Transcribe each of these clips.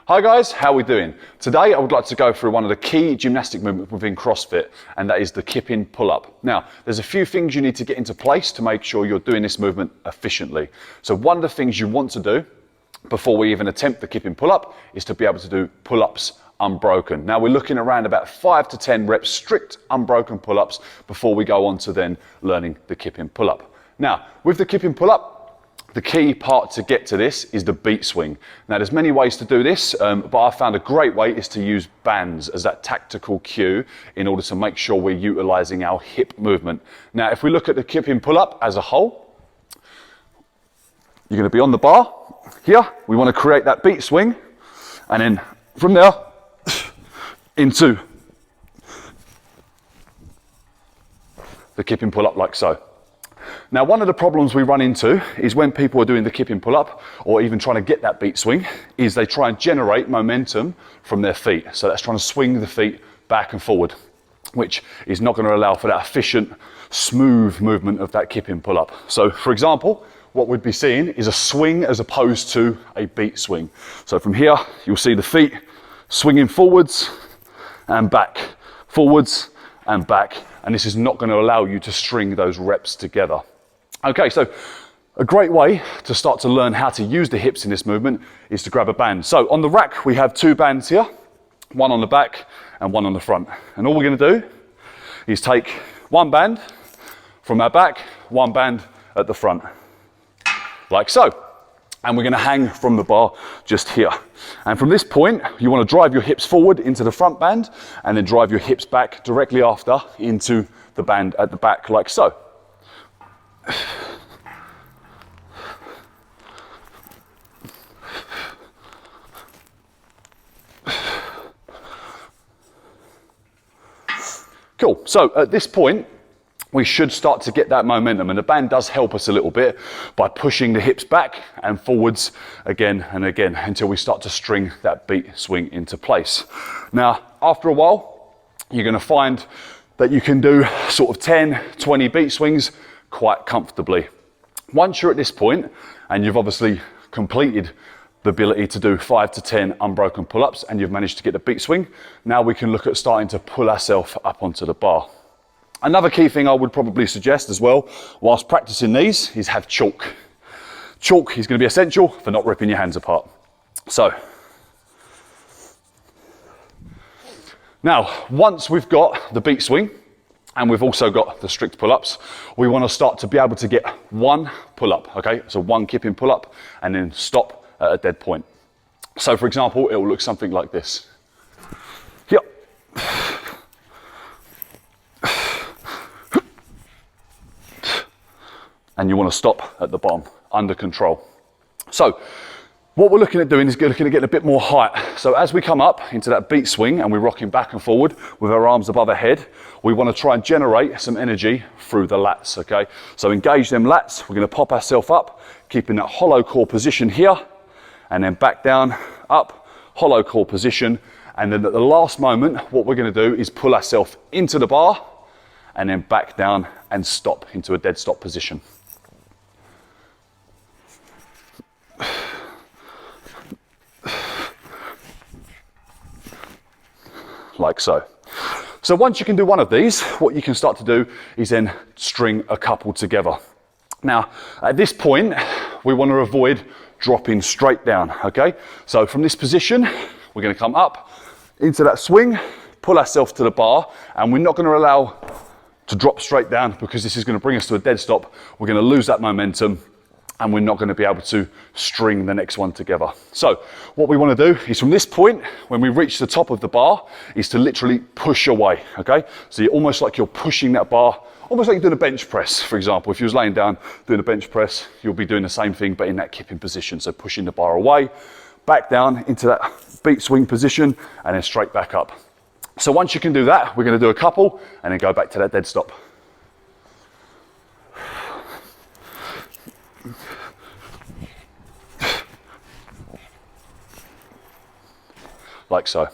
Hi guys, how are we doing? Today I would like to go through one of the key gymnastic movements within CrossFit, and that is the Kipping Pull-Up. Now, there's a few things you need to get into place to make sure you're doing this movement efficiently. So one of the things you want to do before we even attempt the Kipping Pull-Up is to be able to do pull-ups unbroken. Now we're looking around about 5 to 10 reps strict unbroken pull-ups before we go on to then learning the Kipping Pull-Up. Now, with the Kipping Pull-Up, the key part to get to this is the beat swing. Now there's many ways to do this, but I found a great way is to use bands as that tactical cue in order to make sure we're utilizing our hip movement. Now if we look at the Kipping Pull-Up as a whole, you're going to be on the bar. Here, we want to create that beat swing, and then from there into the Kipping Pull-Up like so. Now, one of the problems we run into is when people are doing the Kipping Pull-Up or even trying to get that beat swing is they try and generate momentum from their feet. So that's trying to swing the feet back and forward, which is not going to allow for that efficient, smooth movement of that Kipping Pull-Up. So for example, what we'd be seeing is a swing as opposed to a beat swing. So from here, you'll see the feet swinging forwards and back, forwards and back. And this is not going to allow you to string those reps together. Okay, so a great way to start to learn how to use the hips in this movement is to grab a band. So on the rack, we have 2 bands here, one on the back and one on the front. And all we're going to do is take one band from our back, one band at the front, like so. And we're going to hang from the bar just here. And from this point, you want to drive your hips forward into the front band and then drive your hips back directly after into the band at the back, like so. Cool. So at this point, we should start to get that momentum, and the band does help us a little bit by pushing the hips back and forwards again and again until we start to string that beat swing into place. Now, after a while, you're going to find that you can do sort of 10, 20 beat swings quite comfortably. Once you're at this point, and you've obviously completed the ability to do 5 to 10 unbroken pull-ups, and you've managed to get the beat swing, now we can look at starting to pull ourselves up onto the bar. Another key thing I would probably suggest as well, whilst practicing these, is have chalk. Chalk is going to be essential for not ripping your hands apart. So, now, once we've got the beat swing, and we've also got the strict pull-ups, we want to start to be able to get one pull-up, okay? So one Kipping Pull-Up, and then stop at a dead point. So for example, it will look something like this. Here. And you want to stop at the bottom, under control. So what we're looking at doing is looking at getting a bit more height. So as we come up into that beat swing and we're rocking back and forward with our arms above our head, we want to try and generate some energy through the lats, okay? So engage them lats, we're going to pop ourselves up, keeping that hollow core position here, and then back down, up, hollow core position, and then at the last moment, what we're going to do is pull ourselves into the bar, and then back down and stop into a dead stop position. Like so. So once you can do one of these, what you can start to do is then string a couple together. Now, at this point, we want to avoid dropping straight down, okay? So from this position, we're going to come up into that swing, pull ourselves to the bar, and we're not going to allow to drop straight down because this is going to bring us to a dead stop. We're going to lose that momentum, and we're not going to be able to string the next one together. So what we want to do is from this point, when we reach the top of the bar, is to literally push away, okay? So you're almost like you're pushing that bar, almost like you're doing a bench press, for example. If you was laying down doing a bench press, you'll be doing the same thing, but in that kipping position. So pushing the bar away, back down into that beat swing position, and then straight back up. So once you can do that, we're going to do a couple, and then go back to that dead stop. Like so.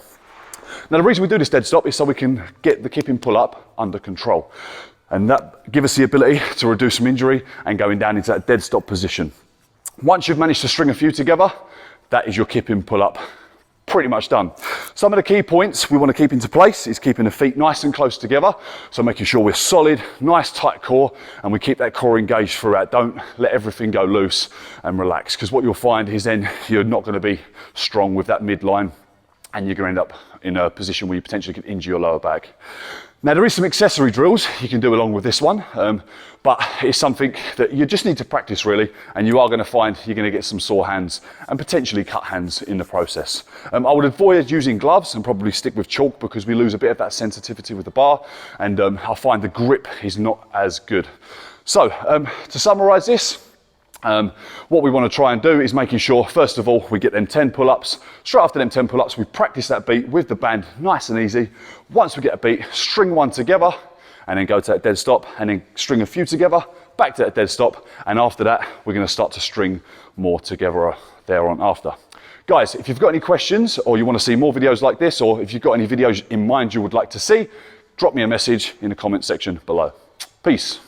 Now the reason we do this dead stop is so we can get the Kipping Pull-Up under control. And that gives us the ability to reduce some injury and going down into that dead stop position. Once you've managed to string a few together, that is your Kipping Pull-Up pretty much done. Some of the key points we want to keep into place is keeping the feet nice and close together. So making sure we're solid, nice tight core, and we keep that core engaged throughout. Don't let everything go loose and relax, because what you'll find is then you're not going to be strong with that midline, and you're going to end up in a position where you potentially could injure your lower back. Now, there is some accessory drills you can do along with this one, but it's something that you just need to practice really, and you are going to find you're going to get some sore hands and potentially cut hands in the process. I would avoid using gloves and probably stick with chalk, because we lose a bit of that sensitivity with the bar, and I find the grip is not as good. So to summarize this, what we want to try and do is making sure, first of all, we get them 10 pull-ups. Straight after them 10 pull-ups, we practice that beat with the band, nice and easy. Once we get a beat, string one together, and then go to that dead stop, and then string a few together, back to that dead stop, and after that, we're going to start to string more together there on after. Guys, if you've got any questions, or you want to see more videos like this, or if you've got any videos in mind you would like to see, drop me a message in the comment section below. Peace.